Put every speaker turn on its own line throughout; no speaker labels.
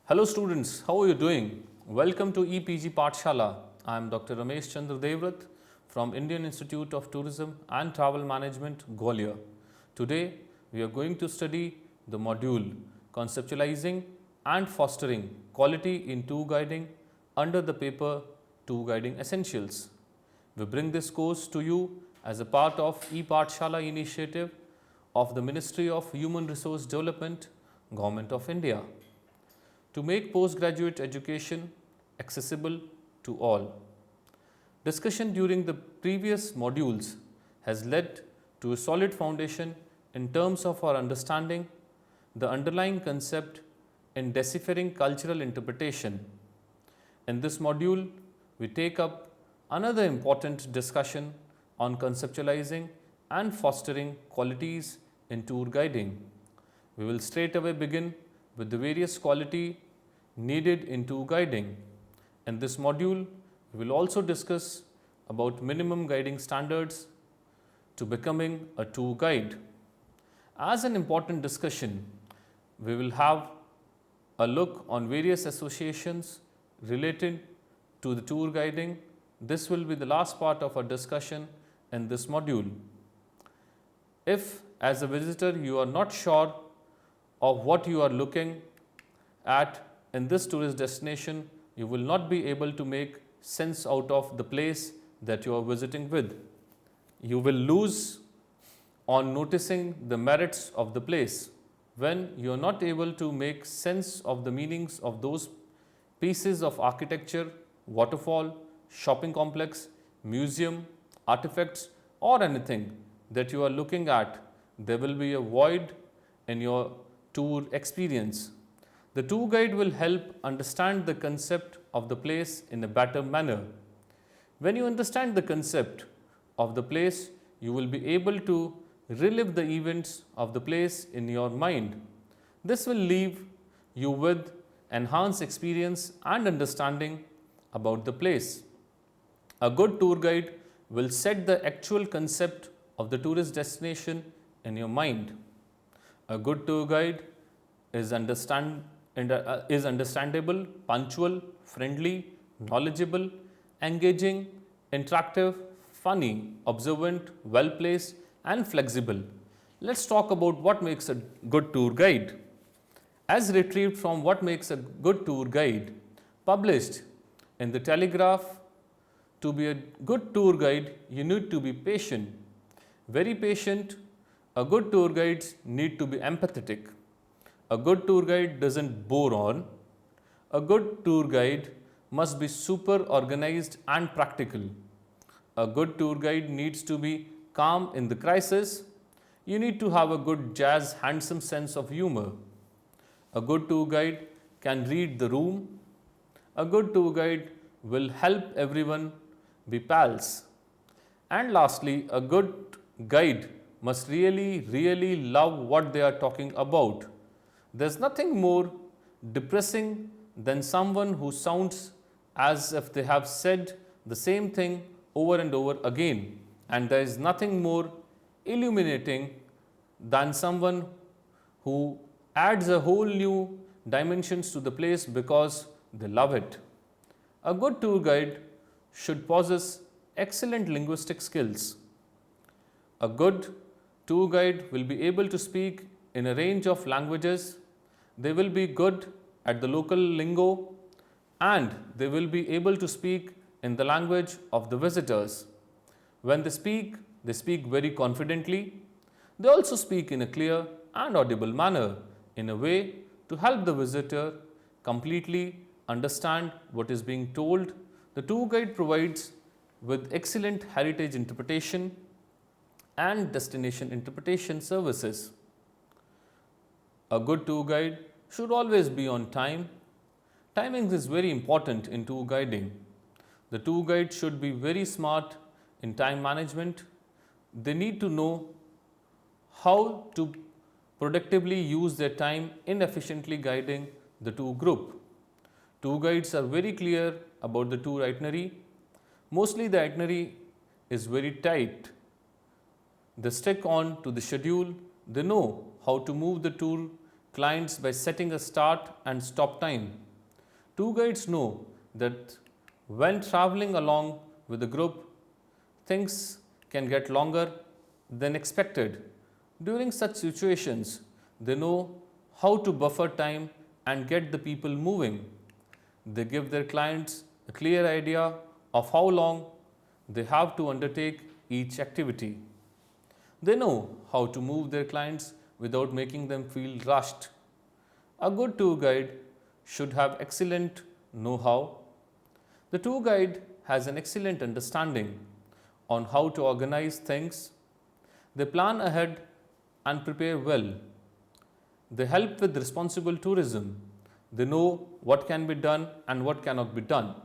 Hello students, how are you doing? Welcome to EPG Pathshala. I am Dr. Ramesh Chandra Devrat from Indian Institute of Tourism and Travel Management, Gwalior. Today we are going to study the module Conceptualizing and Fostering Quality in Tour Guiding under the paper Tour Guiding Essentials. We bring this course to you as a part of ePathshala initiative of the Ministry of Human Resource Development, Government of India, to make postgraduate education accessible to all. Discussion during the previous modules has led to a solid foundation in terms of our understanding the underlying concept in deciphering cultural interpretation. In this module, we take up another important discussion on conceptualizing and fostering qualities in tour guiding. We will straight away begin with the various quality needed in tour guiding. In this module, we will also discuss about minimum guiding standards to becoming a tour guide. As an important discussion, we will have a look on various associations related to the tour guiding. This will be the last part of our discussion in this module. If as a visitor you are not sure of what you are looking at in this tourist destination, you will not be able to make sense out of the place that you are visiting with. You will lose on noticing the merits of the place when you are not able to make sense of the meanings of those pieces of architecture, waterfall, shopping complex, museum, artifacts or anything that you are looking at. There will be a void in your tour experience. The tour guide will help understand the concept of the place in a better manner. When you understand the concept of the place, you will be able to relive the events of the place in your mind. This will leave you with enhanced experience and understanding about the place. A good tour guide will set the actual concept of the tourist destination in your mind. A good tour guide is understandable, punctual, friendly, knowledgeable, engaging, interactive, funny, observant, well placed and flexible. Let's talk about what makes a good tour guide. As retrieved from What Makes a Good Tour Guide, published in the Telegraph, to be a good tour guide, you need to be patient, very patient. A good tour guide need to be empathetic. A good tour guide doesn't bore on. A good tour guide must be super organized and practical. A good tour guide needs to be calm in the crisis. You need to have a good jazz handsome sense of humor. A good tour guide can read the room. A good tour guide will help everyone be pals. And lastly, a good guide must really love what they are talking about. There's nothing more depressing than someone who sounds as if they have said the same thing over and over again. And there is nothing more illuminating than someone who adds a whole new dimensions to the place because they love it. A good tour guide should possess excellent linguistic skills. A good tour guide will be able to speak in a range of languages. They will be good at the local lingo and they will be able to speak in the language of the visitors. When they speak very confidently. They also speak in a clear and audible manner in a way to help the visitor completely understand what is being told. The tour guide provides with excellent heritage interpretation and destination interpretation services. A good tour guide should always be on time. Timing is very important in tour guiding. The tour guide should be very smart in time management. They need to know how to productively use their time in efficiently guiding the tour group. Tour guides are very clear about the tour itinerary. Mostly the itinerary is very tight. They stick on to the schedule. They know how to move the tour clients by setting a start and stop time. Tour guides know that when traveling along with a group, things can get longer than expected. During such situations, they know how to buffer time and get the people moving. They give their clients a clear idea of how long they have to undertake each activity. They know how to move their clients without making them feel rushed. A good tour guide should have excellent know how. The tour guide has an excellent understanding on how to organize things. They plan ahead and prepare well. They help with responsible tourism. They know what can be done and what cannot be done.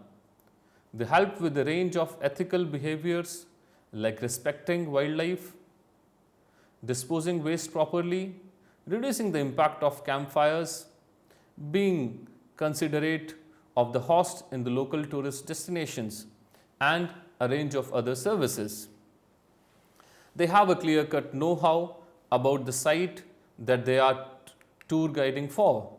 They help with a range of ethical behaviors like respecting wildlife, disposing waste properly, reducing the impact of campfires, being considerate of the host in the local tourist destinations, and a range of other services. They have a clear-cut know-how about the site that they are tour guiding for.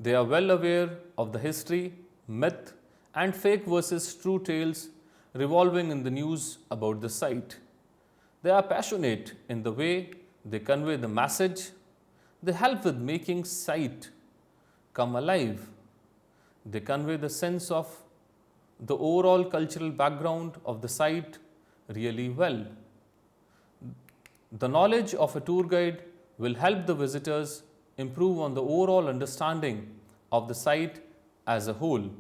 They are well aware of the history, myth, and fake versus true tales revolving in the news about the site. They are passionate in the way they convey the message. They help with making site come alive. They convey the sense of the overall cultural background of the site really well. The knowledge of a tour guide will help the visitors improve on the overall understanding of the site as a whole.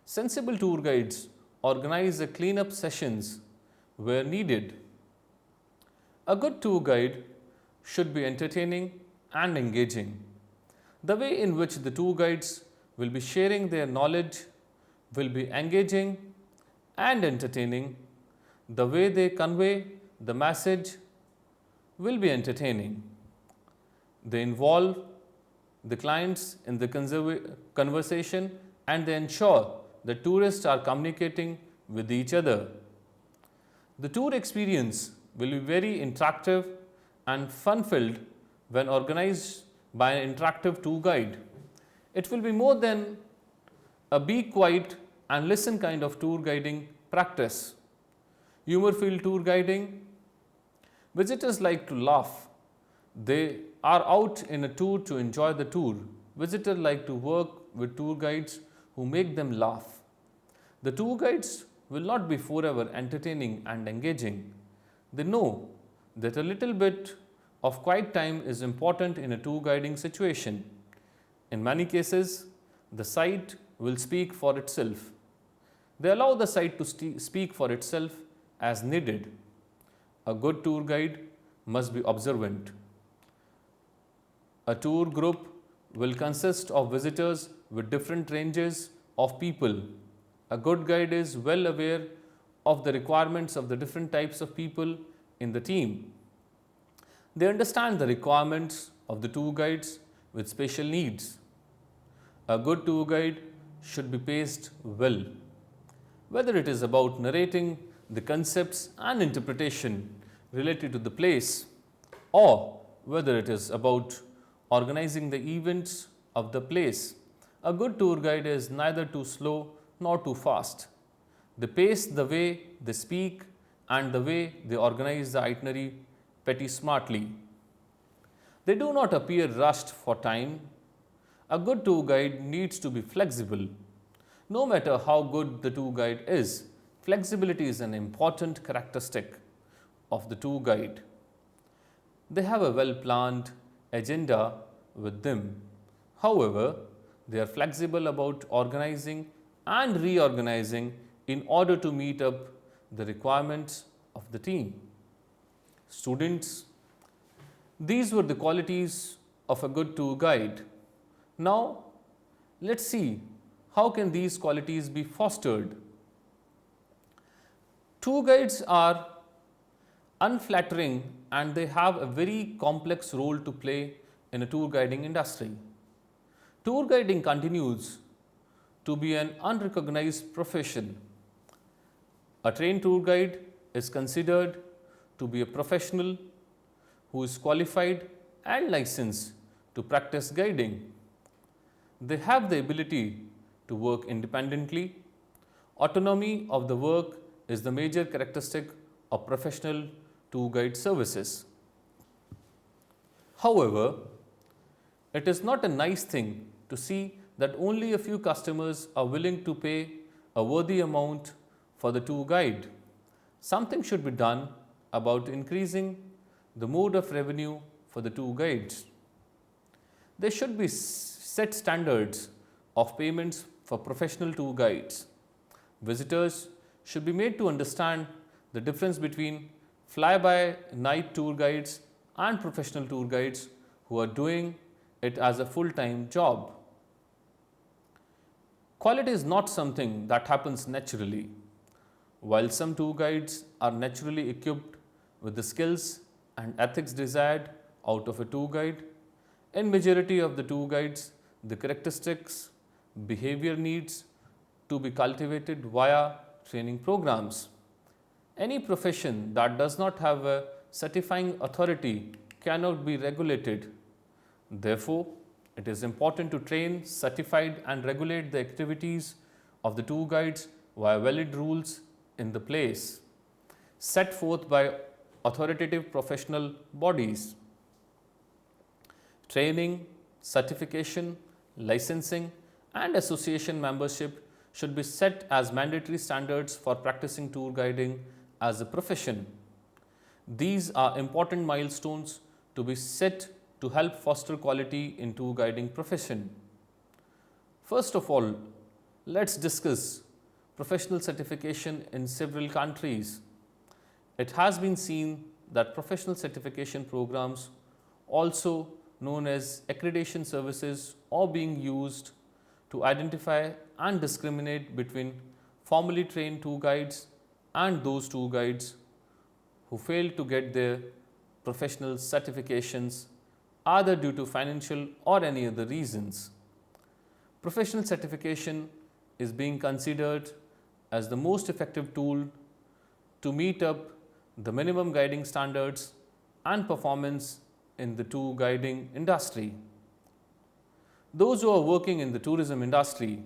Sensible tour guides organize the cleanup sessions where needed. A good tour guide should be entertaining and engaging. The way in which the tour guides will be sharing their knowledge will be engaging and entertaining. The way they convey the message will be entertaining. They involve the clients in the conversation and they ensure that tourists are communicating with each other. The tour experience will be very interactive and fun-filled when organized by an interactive tour guide. It will be more than a be quiet and listen kind of tour guiding practice. Humor-filled tour guiding. Visitors like to laugh. They are out in a tour to enjoy the tour. Visitors like to work with tour guides who make them laugh. The tour guides will not be forever entertaining and engaging. They know that a little bit of quiet time is important in a tour guiding situation. In many cases, the site will speak for itself. They allow the site to speak for itself as needed. A good tour guide must be observant. A tour group will consist of visitors with different ranges of people. A good guide is well aware of the requirements of the different types of people in the team. They understand the requirements of the tour guides with special needs. A good tour guide should be paced well. Whether it is about narrating the concepts and interpretation related to the place, or whether it is about organizing the events of the place, a good tour guide is neither too slow nor too fast. They pace the way they speak and the way they organize the itinerary pretty smartly. They do not appear rushed for time. A good tour guide needs to be flexible. No matter how good the tour guide is, flexibility is an important characteristic of the tour guide. They have a well-planned agenda with them. However, they are flexible about organizing and reorganizing in order to meet up the requirements of the team. Students, these were the qualities of a good tour guide. Now, let's see how can these qualities be fostered. Tour guides are unflattering and they have a very complex role to play in a tour guiding industry. Tour guiding continues to be an unrecognized profession. A trained tour guide is considered to be a professional who is qualified and licensed to practice guiding. They have the ability to work independently. Autonomy of the work is the major characteristic of professional tour guide services. However, it is not a nice thing to see that only a few customers are willing to pay a worthy amount for the tour guide. Something should be done about increasing the mode of revenue for the tour guides. There should be set standards of payments for professional tour guides. Visitors should be made to understand the difference between fly-by-night tour guides and professional tour guides who are doing it as a full-time job. Quality is not something that happens naturally. While some tour guides are naturally equipped with the skills and ethics desired out of a tour guide, in majority of the tour guides, the characteristics, behavior needs to be cultivated via training programs. Any profession that does not have a certifying authority cannot be regulated. Therefore, it is important to train, certify and regulate the activities of the tour guides via valid rules in the place set forth by authoritative professional bodies. Training, certification, licensing and association membership should be set as mandatory standards for practicing tour guiding as a profession. These are important milestones to be set to help foster quality in tour guiding profession. First of all, let's discuss professional certification in several countries. It has been seen that professional certification programs, also known as accreditation services, are being used to identify and discriminate between formally trained tour guides and those tour guides who fail to get their professional certifications either due to financial or any other reasons. Professional certification is being considered as the most effective tool to meet up the minimum guiding standards and performance in the tour guiding industry. Those who are working in the tourism industry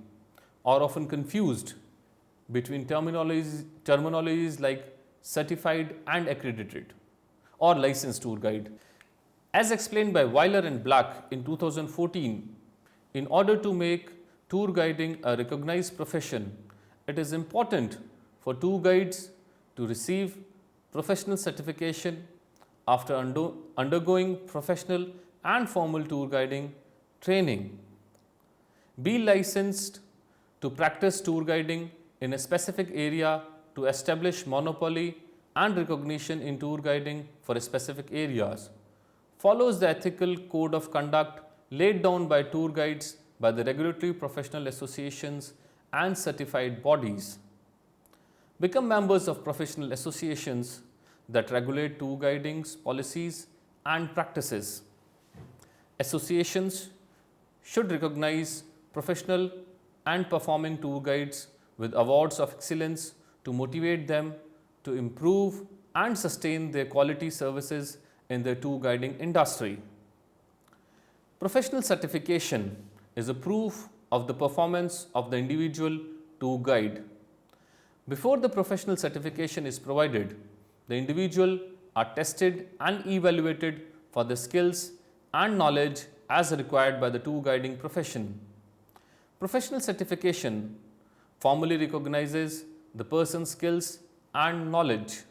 are often confused between terminologies like certified and accredited or licensed tour guide. As explained by Weiler and Black in 2014, in order to make tour guiding a recognized profession, it is important for tour guides to receive professional certification after undergoing professional and formal tour guiding training. Be licensed to practice tour guiding in a specific area to establish monopoly and recognition in tour guiding for specific areas. Follows the ethical code of conduct laid down by tour guides by the regulatory professional associations and certified bodies. Become members of professional associations that regulate tour guiding's policies and practices. Associations should recognize professional and performing tour guides with awards of excellence to motivate them to improve and sustain their quality services in the tour guiding industry. Professional certification is a proof of the performance of the individual tour guide. Before the professional certification is provided, the individual are tested and evaluated for the skills and knowledge as required by the tour guiding profession. Professional certification formally recognizes the person's skills and knowledge.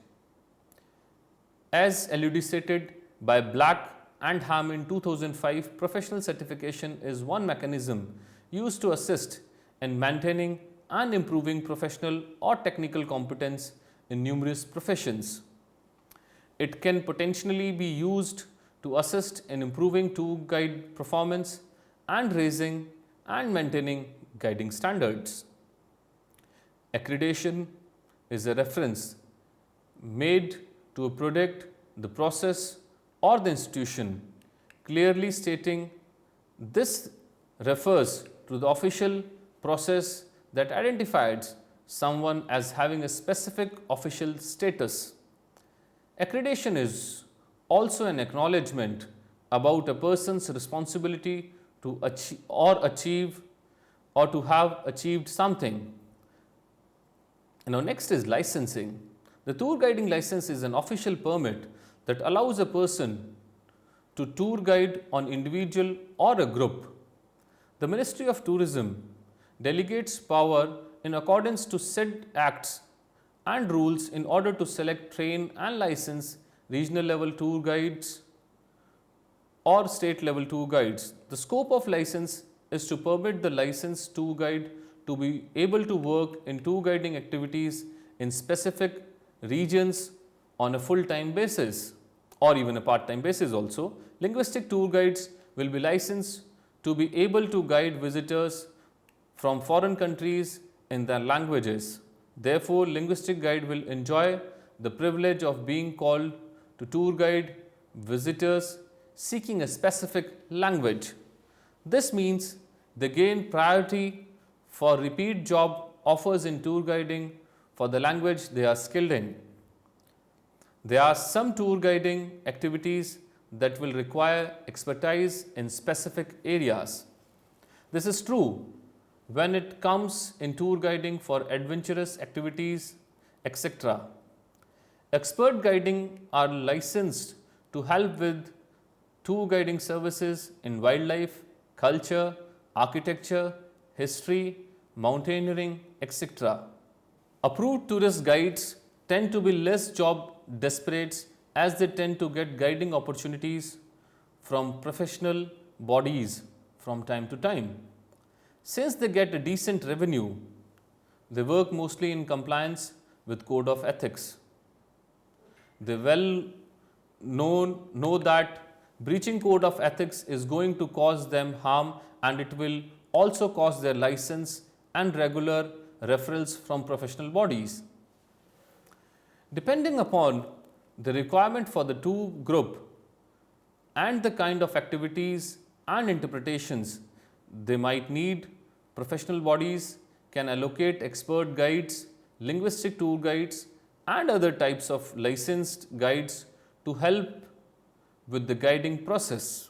As elucidated by Black and Ham in 2005, professional certification is one mechanism used to assist in maintaining and improving professional or technical competence in numerous professions. It can potentially be used to assist in improving tour guide performance and raising and maintaining guiding standards. Accreditation is a reference made to a product, the process or the institution, clearly stating this refers to the official process that identifies someone as having a specific official status. Accreditation is also an acknowledgement about a person's responsibility to achieve or to have achieved something. Next is licensing. The tour guiding license is an official permit that allows a person to tour guide on individual or a group. The Ministry of Tourism delegates power in accordance to set acts and rules in order to select, train and license regional level tour guides or state level tour guides. The scope of license is to permit the licensed tour guide to be able to work in tour guiding activities in specific regions on a full-time basis or even a part-time basis also. Linguistic tour guides will be licensed to be able to guide visitors from foreign countries in their languages. Therefore, linguistic guide will enjoy the privilege of being called to tour guide visitors seeking a specific language. This means they gain priority for repeat job offers in tour guiding for the language they are skilled in. There are some tour guiding activities that will require expertise in specific areas. This is true when it comes in tour guiding for adventurous activities, etc. Expert guiding are licensed to help with tour guiding services in wildlife, culture, architecture, history, mountaineering, etc. Approved tourist guides tend to be less job desperate as they tend to get guiding opportunities from professional bodies from time to time. Since they get a decent revenue, they work mostly in compliance with code of ethics. They know that breaching code of ethics is going to cause them harm, and it will also cost their license and regular referrals from professional bodies. Depending upon the requirement for the tour group and the kind of activities and interpretations they might need, professional bodies can allocate expert guides, linguistic tour guides and other types of licensed guides to help with the guiding process.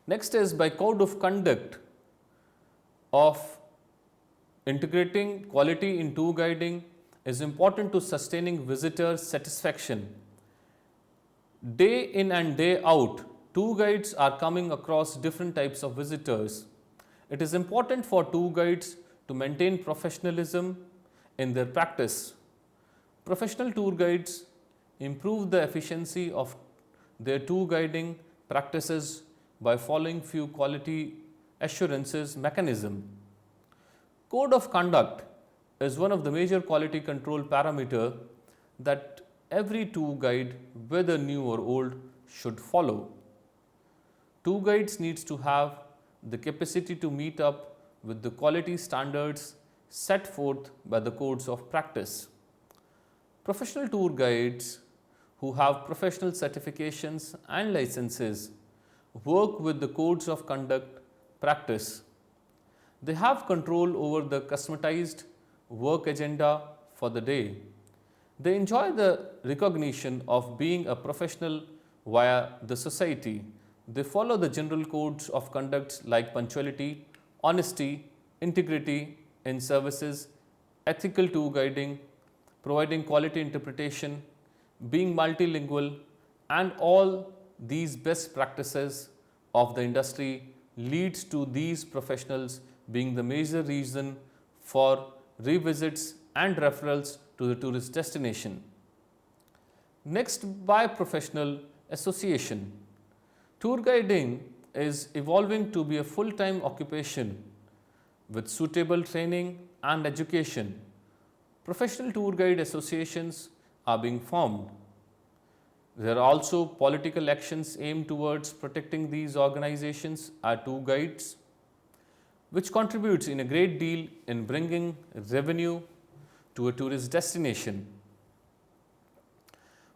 Next is by code of conduct of integrating quality in tour guiding is important to sustaining visitor satisfaction. Day in and day out, tour guides are coming across different types of visitors. It is important for tour guides to maintain professionalism in their practice. Professional tour guides improve the efficiency of their tour guiding practices by following few quality assurances mechanism. Code of conduct is one of the major quality control parameter that every tour guide, whether new or old, should follow. Tour guides needs to have the capacity to meet up with the quality standards set forth by the codes of practice. Professional tour guides who have professional certifications and licenses work with the codes of conduct practice. They have control over the customized work agenda for the day. They enjoy the recognition of being a professional via the society. They follow the general codes of conduct like punctuality, honesty, integrity in services, ethical tour guiding, providing quality interpretation, being multilingual, and all these best practices of the industry leads to these professionals being the major reason for revisits and referrals to the tourist destination. Next, by professional association. Tour guiding is evolving to be a full-time occupation with suitable training and education. Professional tour guide associations are being formed. There are also political actions aimed towards protecting these organizations as tour guides, which contributes in a great deal in bringing revenue to a tourist destination.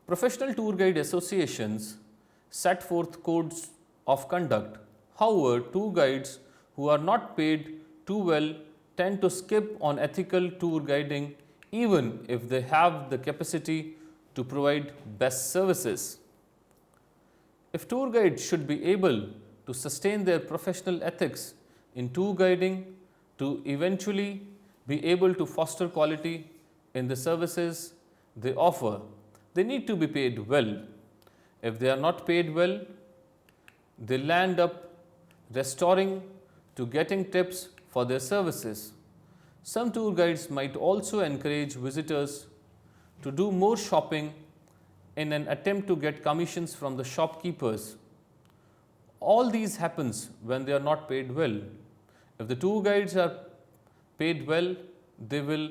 Professional tour guide associations set forth codes of conduct. However, tour guides who are not paid too well tend to skip on ethical tour guiding even if they have the capacity to provide best services. If tour guides should be able to sustain their professional ethics in tour guiding to eventually be able to foster quality in the services they offer, they need to be paid well. If they are not paid well, they'll land up restoring to getting tips for their services. Some tour guides might also encourage visitors to do more shopping in an attempt to get commissions from the shopkeepers. All these happens when they are not paid well. If the tour guides are paid well, they will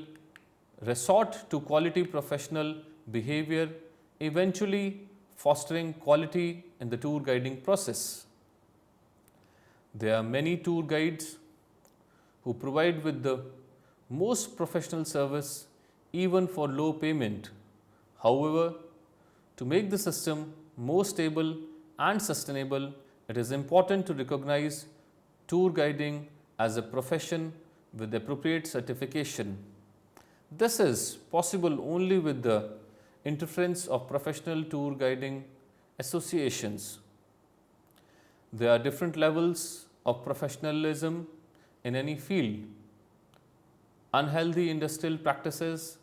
resort to quality professional behavior, eventually fostering quality in the tour guiding process. There are many tour guides who provide with the most professional service even for low payment. However, to make the system more stable and sustainable, it is important to recognize tour guiding as a profession with appropriate certification. This is possible only with the interference of professional tour guiding associations. There are different levels of professionalism in any field. Unhealthy industrial practices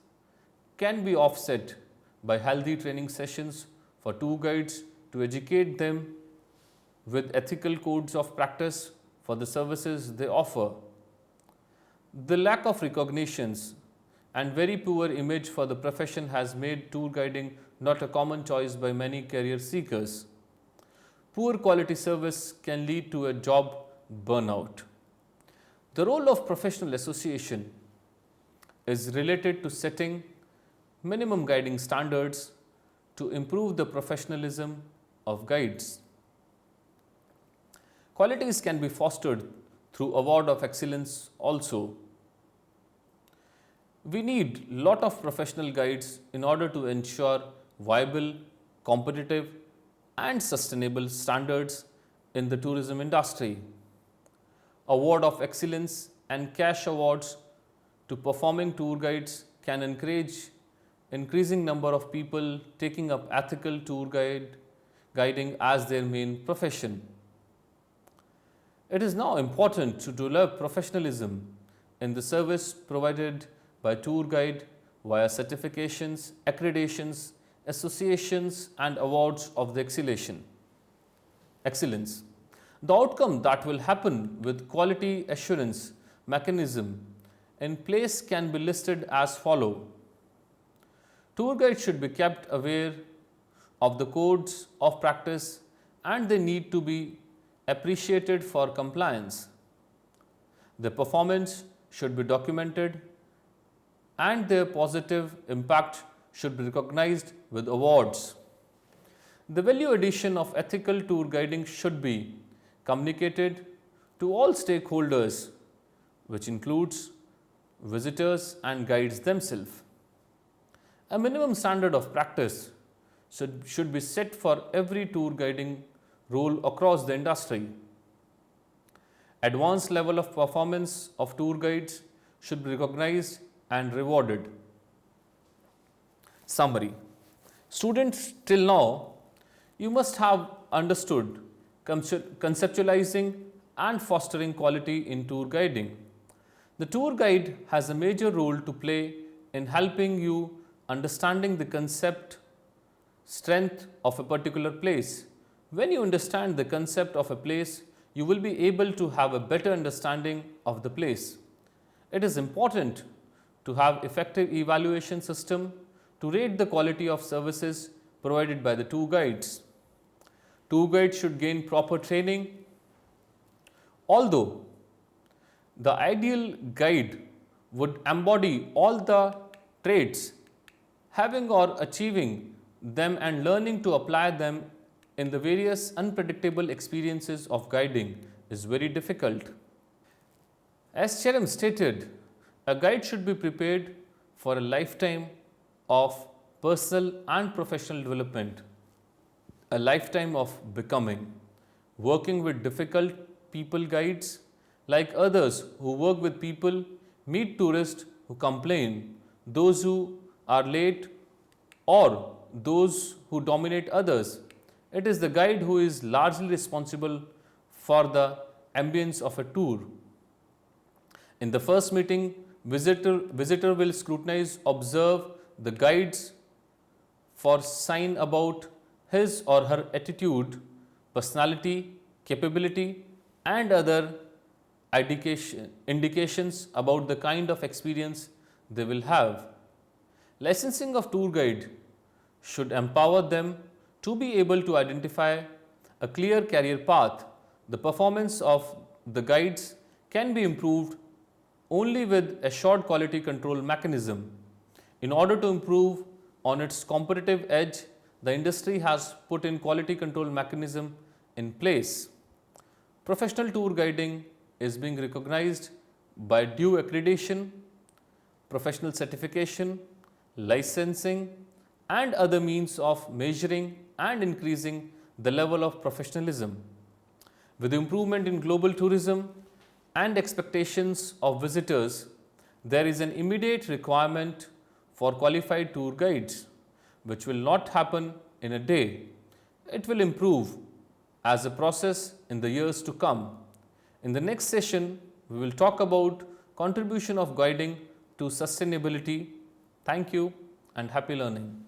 can be offset by healthy training sessions for tour guides to educate them with ethical codes of practice for the services they offer. The lack of recognitions and very poor image for the profession has made tour guiding not a common choice by many career seekers. Poor quality service can lead to a job burnout. The role of professional association is related to setting minimum guiding standards to improve the professionalism of guides. Qualities can be fostered through award of excellence also. We need lot of professional guides in order to ensure viable, competitive and sustainable standards in the tourism industry. Award of excellence and cash awards to performing tour guides can encourage increasing number of people taking up ethical tour guiding as their main profession. It is now important to develop professionalism in the service provided by tour guide via certifications, accreditations, associations and awards of the excellence. The outcome that will happen with quality assurance mechanism in place can be listed as follow. Tour guides should be kept aware of the codes of practice and they need to be appreciated for compliance. Their performance should be documented and their positive impact should be recognized with awards. The value addition of ethical tour guiding should be communicated to all stakeholders, which includes visitors and guides themselves. A minimum standard of practice should be set for every tour guiding role across the industry. Advanced level of performance of tour guides should be recognized and rewarded. Summary. Students, till now, you must have understood conceptualizing and fostering quality in tour guiding. The tour guide has a major role to play in helping you understanding the concept, strength of a particular place. When you understand the concept of a place, you will be able to have a better understanding of the place. It is important to have effective evaluation system to rate the quality of services provided by the tour guides. Tour guides should gain proper training. Although the ideal guide would embody all the traits, having or achieving them and learning to apply them in the various unpredictable experiences of guiding is very difficult. As Cherem stated, a guide should be prepared for a lifetime of personal and professional development, a lifetime of becoming, working with difficult people guides like others who work with people, meet tourists who complain, those who are late or those who dominate others. It is the guide who is largely responsible for the ambience of a tour. In the first meeting, visitor will scrutinize, observe the guides for sign about his or her attitude, personality, capability, and other indications about the kind of experience they will have. Licensing of tour guide should empower them to be able to identify a clear career path. The performance of the guides can be improved only with assured quality control mechanism. In order to improve on its competitive edge, the industry has put in quality control mechanism in place. Professional tour guiding is being recognized by due accreditation, professional certification, licensing, and other means of measuring and increasing the level of professionalism. With improvement in global tourism and expectations of visitors, there is an immediate requirement for qualified tour guides, which will not happen in a day. It will improve as a process in the years to come. In the next session, we will talk about contribution of guiding to sustainability. Thank you and happy learning.